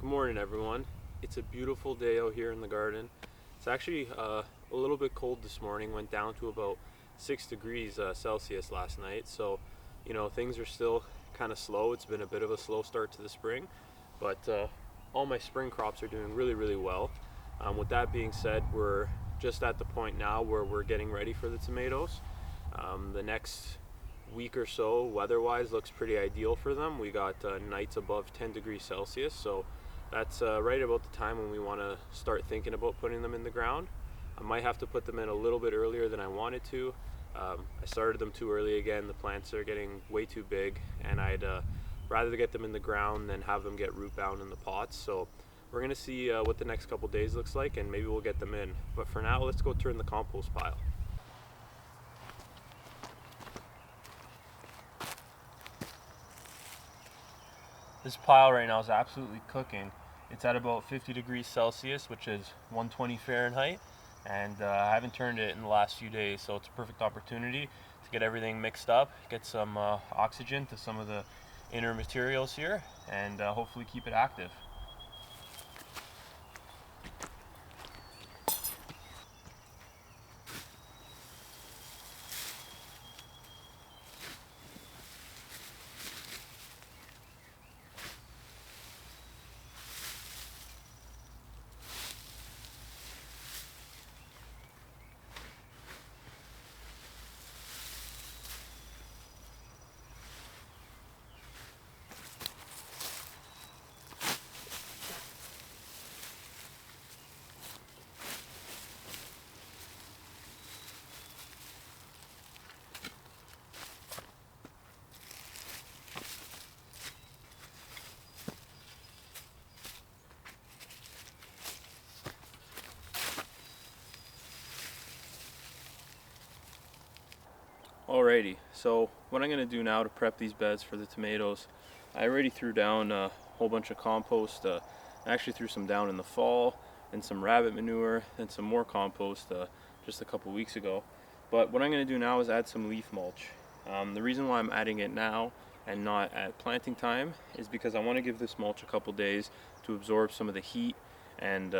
Good morning, everyone. It's a beautiful day out here in the garden. It's actually a little bit cold this morning, went down to about 6 degrees Celsius last night. So, things are still kind of slow. It's been a bit of a slow start to the spring, but all my spring crops are doing really, really well. With that being said, we're just at the point now where we're getting ready for the tomatoes. The next week or so, weather-wise, looks pretty ideal for them. We got nights above 10 degrees Celsius, so that's right about the time when we want to start thinking about putting them in the ground. I might have to put them in a little bit earlier than I wanted to. I started them too early again. The plants are getting way too big, and I'd rather get them in the ground than have them get root bound in the pots. So we're going to see what the next couple days looks like, and maybe we'll get them in. But for now, let's go turn the compost pile. This pile right now is absolutely cooking. It's at about 50 degrees Celsius, which is 120 Fahrenheit, and I haven't turned it in the last few days, so it's a perfect opportunity to get everything mixed up, get some oxygen to some of the inner materials here, and hopefully keep it active. Alrighty, so what I'm going to do now to prep these beds for the tomatoes, I already threw down a whole bunch of compost. I actually threw some down in the fall, and some rabbit manure, and some more compost just a couple weeks ago. But what I'm going to do now is add some leaf mulch. The reason why I'm adding it now and not at planting time is because I want to give this mulch a couple days to absorb some of the heat, and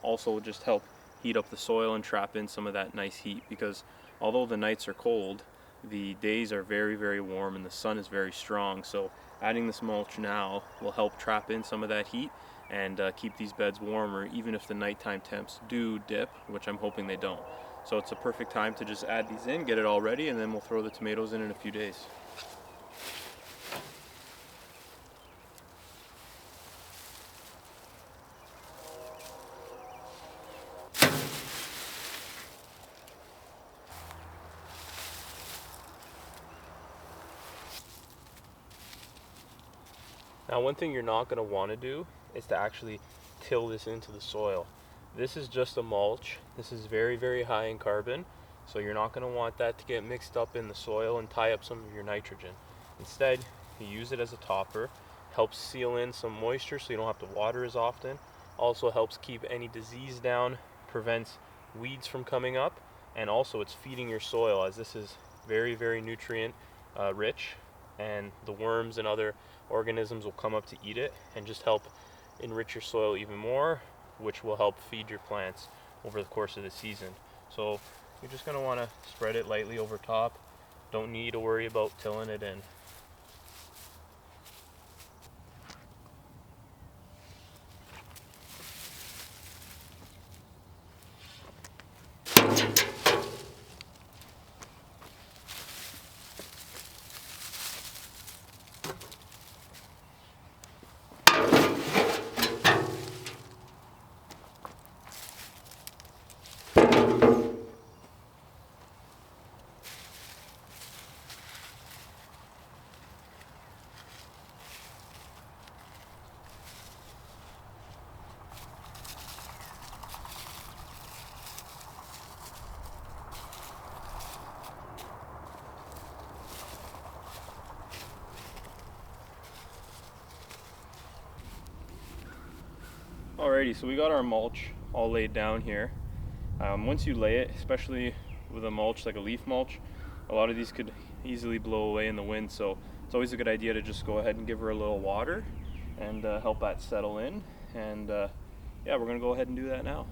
also just help heat up the soil and trap in some of that nice heat, because although the nights are cold, the days are very, very warm and the sun is very strong. So adding this mulch now will help trap in some of that heat and keep these beds warmer, even if the nighttime temps do dip, which I'm hoping they don't. So it's a perfect time to just add these in, get it all ready, and then we'll throw the tomatoes in a few days. Now, one thing you're not going to want to do is to actually till this into the soil. This is just a mulch. This is very, very high in carbon, so you're not going to want that to get mixed up in the soil and tie up some of your nitrogen. Instead, you use it as a topper, helps seal in some moisture so you don't have to water as often, also helps keep any disease down, prevents weeds from coming up, and also it's feeding your soil, as this is very, very nutrient rich, and the worms and other organisms will come up to eat it and just help enrich your soil even more, which will help feed your plants over the course of the season. So you're just going to want to spread it lightly over top. Don't need to worry about tilling it in. Alrighty, so we got our mulch all laid down here. Once you lay it, especially with a mulch like a leaf mulch, a lot of these could easily blow away in the wind, so it's always a good idea to just go ahead and give her a little water and help that settle in. and yeah, we're gonna go ahead and do that now.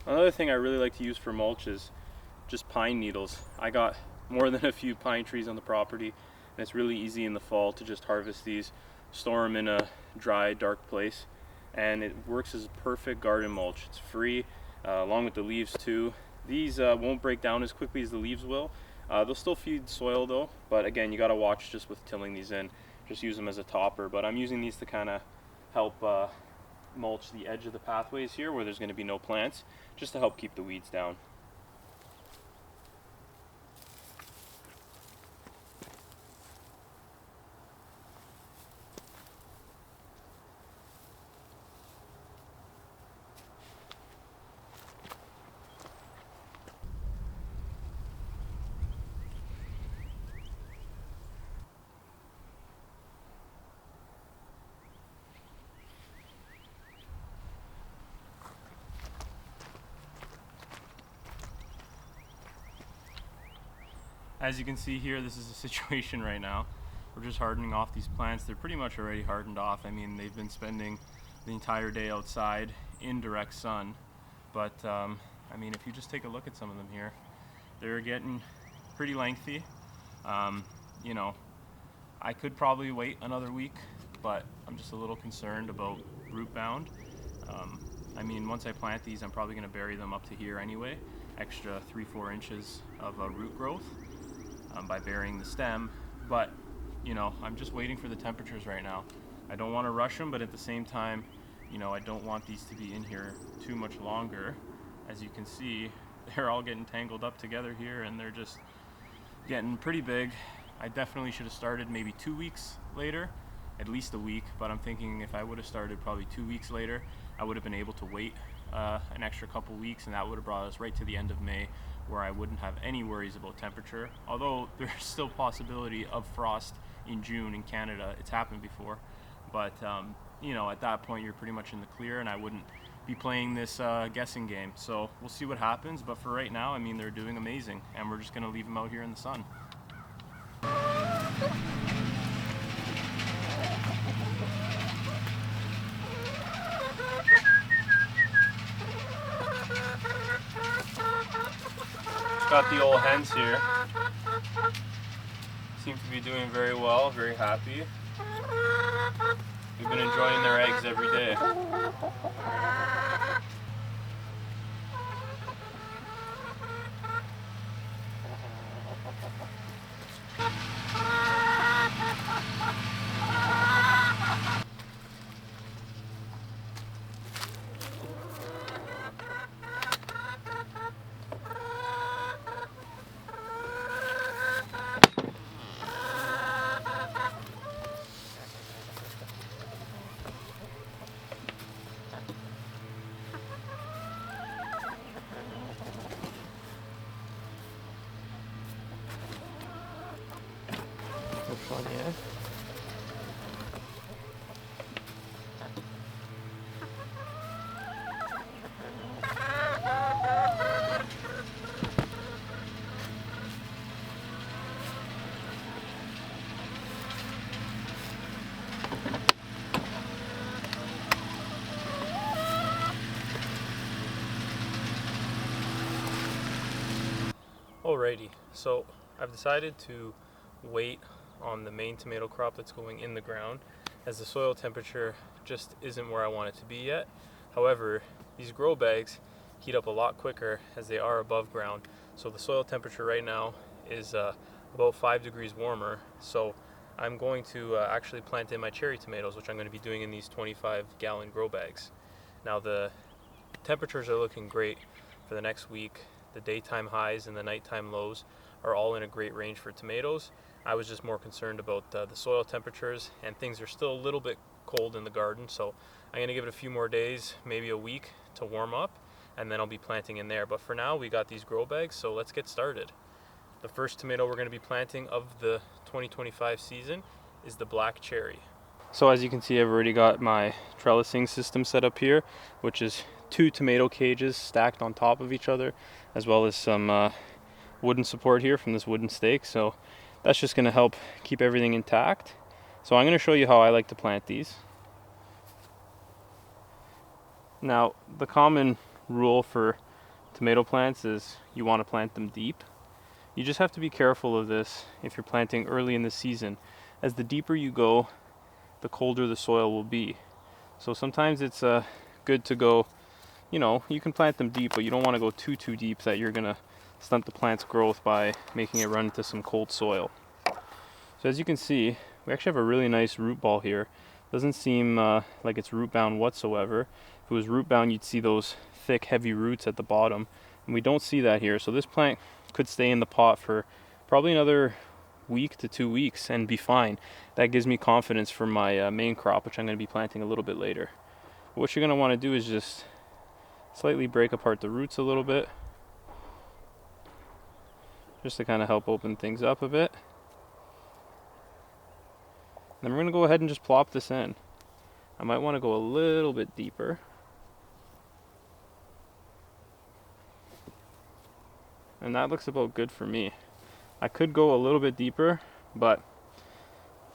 Another thing I really like to use for mulch is just pine needles. I got more than a few pine trees on the property, and it's really easy in the fall to just harvest these, store them in a dry, dark place, and it works as perfect garden mulch. It's free, along with the leaves too. These won't break down as quickly as the leaves will. They'll still feed soil though, but again, you gotta watch just with tilling these in. Just use them as a topper, but I'm using these to kind of help mulch the edge of the pathways here where there's going to be no plants, just to help keep the weeds down. As you can see here, this is the situation right now. We're just hardening off these plants. They're pretty much already hardened off. I mean, they've been spending the entire day outside in direct sun. But I mean, if you just take a look at some of them here, they're getting pretty lengthy. You know, I could probably wait another week, but I'm just a little concerned about root bound. I mean, once I plant these, I'm probably going to bury them up to here anyway, extra 3-4 inches of root growth by burying the stem. But you know, I'm just waiting for the temperatures right now. I don't want to rush them, but at the same time, you know, I don't want these to be in here too much longer. As you can see, they're all getting tangled up together here, and they're just getting pretty big. I definitely should have started maybe 2 weeks later, at least a week, but I'm thinking if I would have started probably 2 weeks later, I would have been able to wait an extra couple weeks, and that would have brought us right to the end of May, where I wouldn't have any worries about temperature. Although there's still possibility of frost in June in Canada. It's happened before, but you know, at that point you're pretty much in the clear, and I wouldn't be playing this guessing game. So we'll see what happens, but for right now, I mean, they're doing amazing, and we're just gonna leave them out here in the sun. Got the old hens here. Seem to be doing very well, very happy. We've been enjoying their eggs every day. Which one, yeah? Alrighty, so I've decided to wait on the main tomato crop that's going in the ground, as the soil temperature just isn't where I want it to be yet. However, these grow bags heat up a lot quicker as they are above ground, so the soil temperature right now is about 5 degrees warmer. So I'm going to actually plant in my cherry tomatoes, which I'm going to be doing in these 25-gallon grow bags. Now the temperatures are looking great for the next week. The daytime highs and the nighttime lows are all in a great range for tomatoes. I was just more concerned about the soil temperatures, and things are still a little bit cold in the garden, so I'm going to give it a few more days, maybe a week, to warm up, and then I'll be planting in there. But for now, we got these grow bags, so let's get started. The first tomato we're going to be planting of the 2025 season is the black cherry. So as you can see, I've already got my trellising system set up here, which is 2 tomato cages stacked on top of each other, as well as some wooden support here from this wooden stake. So that's just going to help keep everything intact. So I'm going to show you how I like to plant these. Now, the common rule for tomato plants is you want to plant them deep. You just have to be careful of this if you're planting early in the season, as the deeper you go, the colder the soil will be. So sometimes it's good to go, you can plant them deep, but you don't want to go too deep that you're going to stunt the plant's growth by making it run into some cold soil. So as you can see, we actually have a really nice root ball here. Doesn't seem like it's root bound whatsoever. If it was root bound, you'd see those thick, heavy roots at the bottom, and we don't see that here. So this plant could stay in the pot for probably another week to 2 weeks and be fine. That gives me confidence for my main crop, which I'm going to be planting a little bit later. But what you're going to want to do is just slightly break apart the roots a little bit, just to kind of help open things up a bit. Then we're going to go ahead and just plop this in. I might want to go a little bit deeper. And that looks about good for me. I could go a little bit deeper, but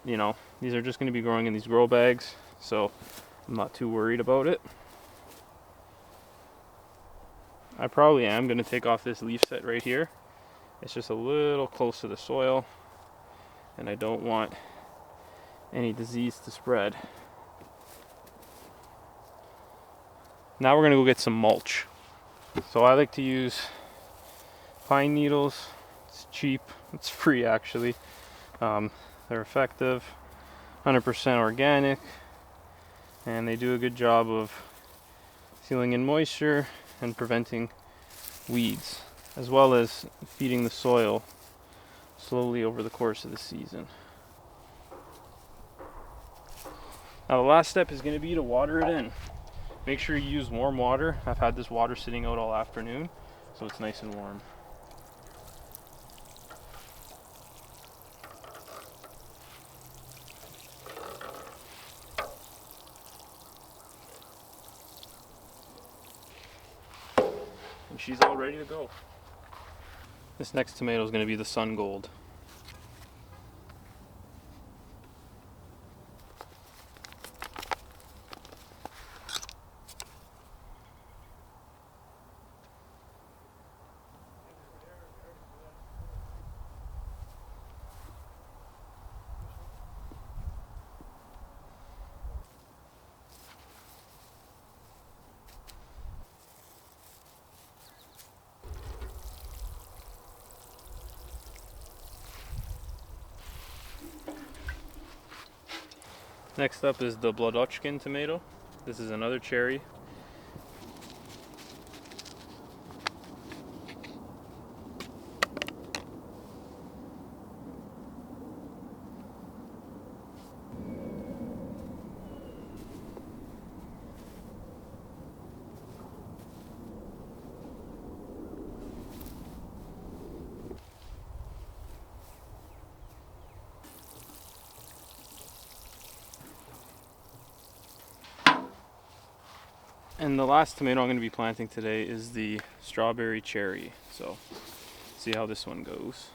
these are just going to be growing in these grow bags, so I'm not too worried about it. I probably am going to take off this leaf set right here. It's just a little close to the soil, and I don't want any disease to spread. Now we're going to go get some mulch. So I like to use pine needles. It's cheap, it's free actually. They're effective, 100% organic, and they do a good job of sealing in moisture and preventing weeds, as well as feeding the soil slowly over the course of the season. Now the last step is going to be to water it in. Make sure you use warm water. I've had this water sitting out all afternoon, so it's nice and warm. And she's all ready to go. This next tomato is going to be the Sun Gold. Next up is the Bladochkin tomato. This is another cherry. And the last tomato I'm going to be planting today is the strawberry cherry. So, see how this one goes.